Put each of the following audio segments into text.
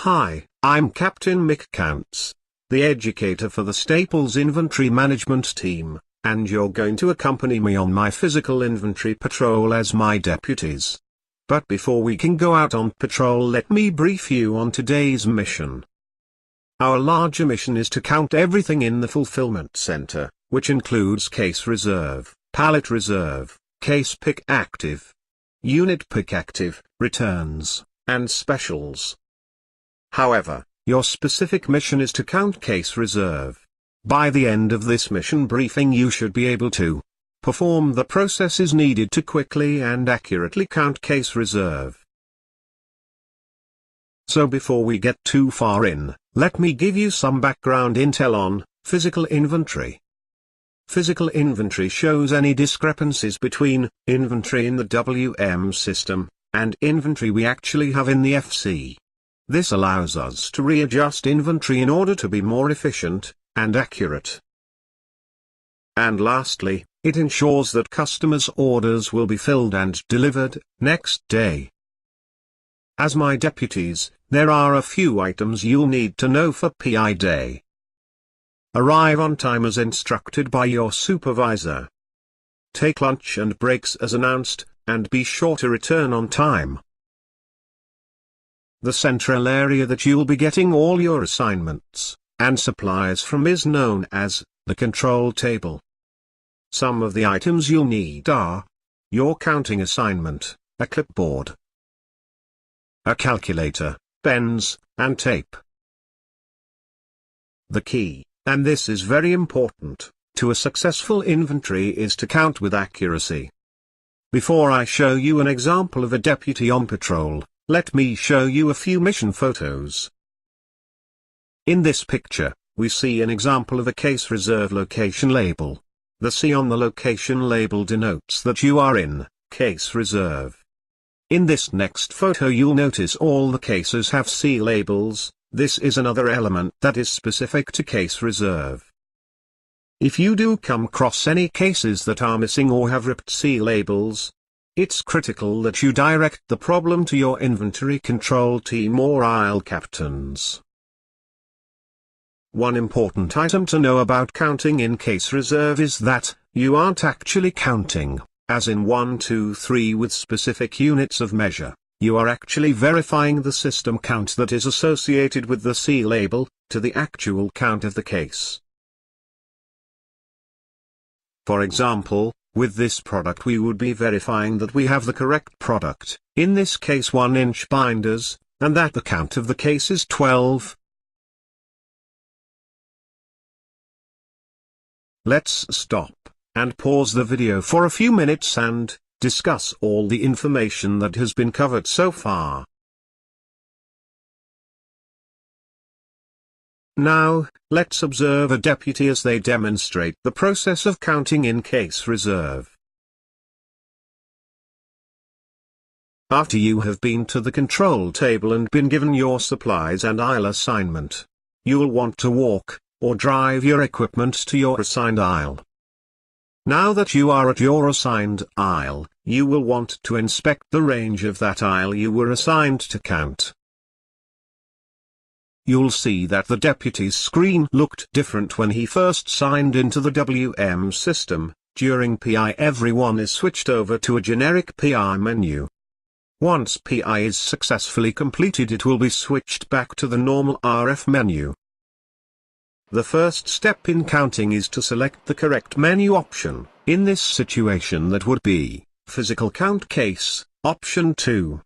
Hi, I'm Captain Mick Counts, the educator for the Staples Inventory Management Team, and you're going to accompany me on my physical inventory patrol as my deputies. But before we can go out on patrol, let me brief you on today's mission. Our larger mission is to count everything in the fulfillment center, which includes case reserve, pallet reserve, case pick active, unit pick active, returns, and specials. However, your specific mission is to count case reserve. By the end of this mission briefing, you should be able to perform the processes needed to quickly and accurately count case reserve. So before we get too far in, let me give you some background intel on physical inventory. Physical inventory shows any discrepancies between inventory in the WM system and inventory we actually have in the FC. This allows us to readjust inventory in order to be more efficient and accurate. And lastly, it ensures that customers' orders will be filled and delivered next day. As my deputies, there are a few items you'll need to know for PI day. Arrive on time as instructed by your supervisor. Take lunch and breaks as announced, and be sure to return on time. The central area that you'll be getting all your assignments and supplies from is known as the control table. Some of the items you'll need are your counting assignment, a clipboard, a calculator, pens, and tape. The key, and this is very important, to a successful inventory is to count with accuracy. Before I show you an example of a deputy on patrol, let me show you a few mission photos. In this picture, we see an example of a case reserve location label. The C on the location label denotes that you are in case reserve. In this next photo you'll notice all the cases have C labels. This is another element that is specific to case reserve. If you do come across any cases that are missing or have ripped C labels, it's critical that you direct the problem to your inventory control team or aisle captains. One important item to know about counting in case reserve is that you aren't actually counting, as in 1, 2, 3 with specific units of measure. You are actually verifying the system count that is associated with the C label, to the actual count of the case. For example, with this product we would be verifying that we have the correct product, in this case 1-inch binders, and that the count of the case is 12. Let's stop and pause the video for a few minutes and discuss all the information that has been covered so far. Now, let's observe a deputy as they demonstrate the process of counting in case reserve. After you have been to the control table and been given your supplies and aisle assignment, you will want to walk or drive your equipment to your assigned aisle. Now that you are at your assigned aisle, you will want to inspect the range of that aisle you were assigned to count. You'll see that the deputy's screen looked different when he first signed into the WM system. During PI everyone is switched over to a generic PI menu. Once PI is successfully completed it will be switched back to the normal RF menu. The first step in counting is to select the correct menu option. In this situation that would be physical count case, option 2.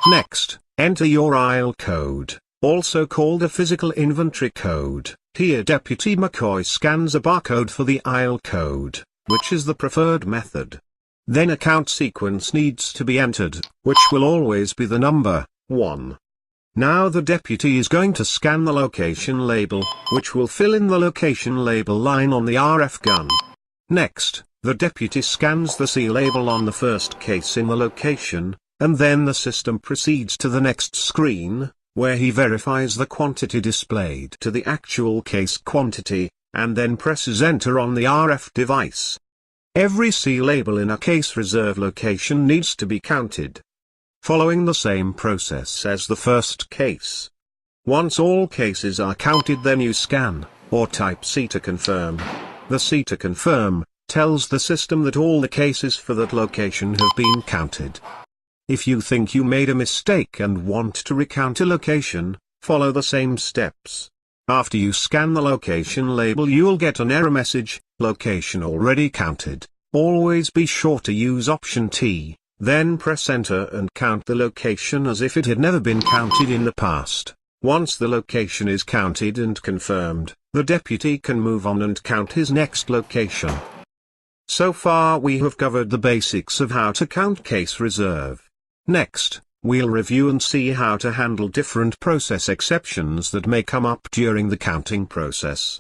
Next, enter your aisle code, also called a physical inventory code. Here Deputy McCoy scans a barcode for the aisle code, which is the preferred method. Then a count sequence needs to be entered, which will always be the number 1. Now the deputy is going to scan the location label, which will fill in the location label line on the RF gun. Next, the deputy scans the C label on the first case in the location, and then the system proceeds to the next screen, where he verifies the quantity displayed to the actual case quantity, and then presses enter on the RF device. Every C label in a case reserve location needs to be counted, following the same process as the first case. Once all cases are counted, then you scan, or type C to confirm. The C to confirm tells the system that all the cases for that location have been counted. If you think you made a mistake and want to recount a location, follow the same steps. After you scan the location label, you'll get an error message, location already counted. Always be sure to use option T, then press enter and count the location as if it had never been counted in the past. Once the location is counted and confirmed, the deputy can move on and count his next location. So far we have covered the basics of how to count case reserve. Next, we'll review and see how to handle different process exceptions that may come up during the counting process.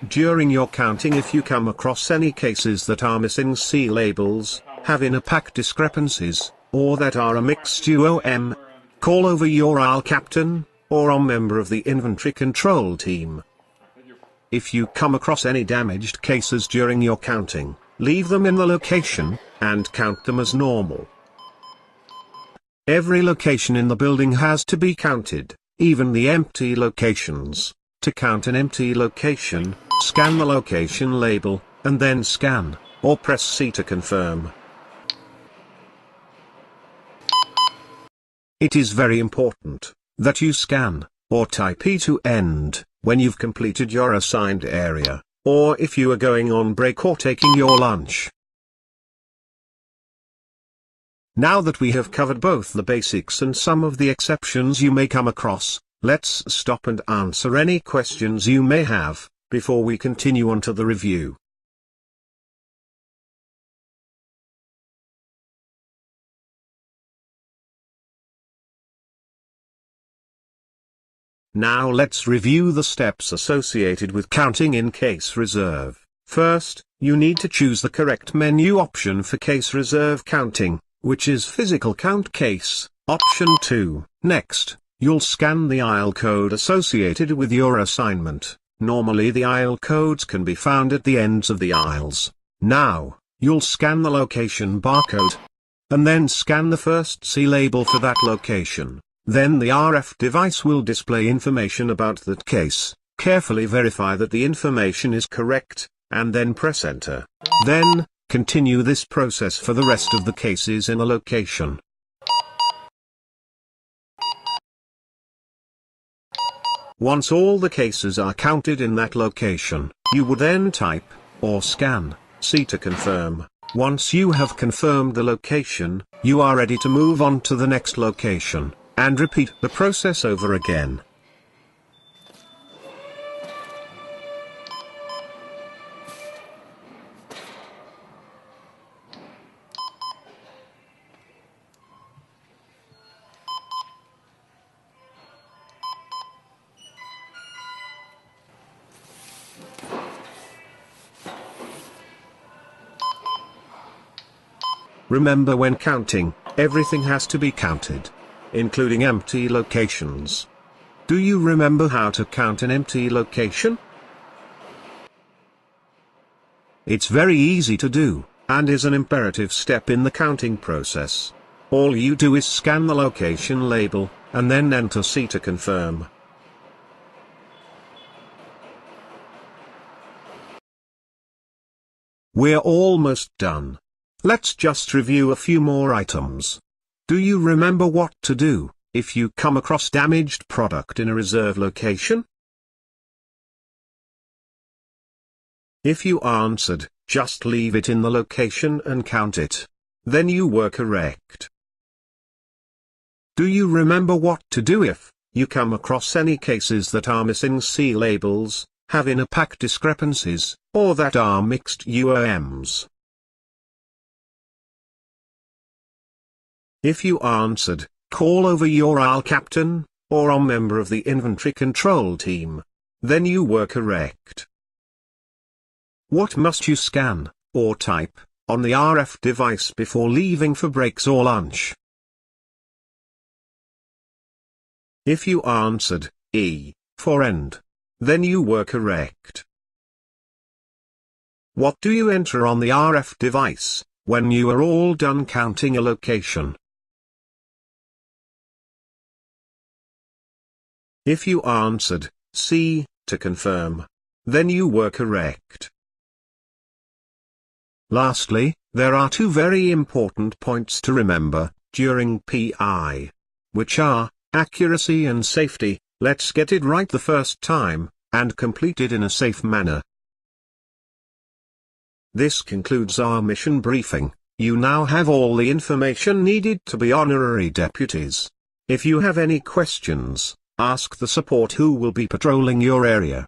During your counting, if you come across any cases that are missing C labels, have in a pack discrepancies, or that are a mixed UOM, call over your AL captain, or a member of the inventory control team. If you come across any damaged cases during your counting, leave them in the location, and count them as normal. Every location in the building has to be counted, even the empty locations. To count an empty location, scan the location label, and then scan, or press C to confirm. It is very important that you scan, or type E to end, when you've completed your assigned area, or if you are going on break or taking your lunch. Now that we have covered both the basics and some of the exceptions you may come across, let's stop and answer any questions you may have, before we continue on to the review. Now let's review the steps associated with counting in case reserve. First, you need to choose the correct menu option for case reserve counting, which is physical count case, option 2. Next, you'll scan the aisle code associated with your assignment. Normally the aisle codes can be found at the ends of the aisles. Now, you'll scan the location barcode, and then scan the first C label for that location. Then the RF device will display information about that case. Carefully verify that the information is correct, and then press enter. Then, continue this process for the rest of the cases in a location. Once all the cases are counted in that location, you would then type, or scan, C to confirm. Once you have confirmed the location, you are ready to move on to the next location, and repeat the process over again. Remember, when counting, everything has to be counted, including empty locations. Do you remember how to count an empty location? It's very easy to do, and is an imperative step in the counting process. All you do is scan the location label, and then enter C to confirm. We're almost done. Let's just review a few more items. Do you remember what to do if you come across damaged product in a reserve location? If you answered, just leave it in the location and count it. Then you were correct. Do you remember what to do if you come across any cases that are missing C labels, have in a pack discrepancies, or that are mixed UOMs? If you answered, call over your AL captain, or a member of the inventory control team. Then you were correct. What must you scan, or type, on the RF device before leaving for breaks or lunch? If you answered, E, for end, then you were correct. What do you enter on the RF device when you are all done counting a location? If you answered C to confirm, then you were correct. Lastly, there are two very important points to remember during PI, which are accuracy and safety. Let's get it right the first time, and complete it in a safe manner. This concludes our mission briefing. You now have all the information needed to be honorary deputies. If you have any questions, ask the support who will be patrolling your area.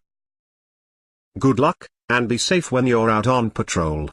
Good luck, and be safe when you're out on patrol.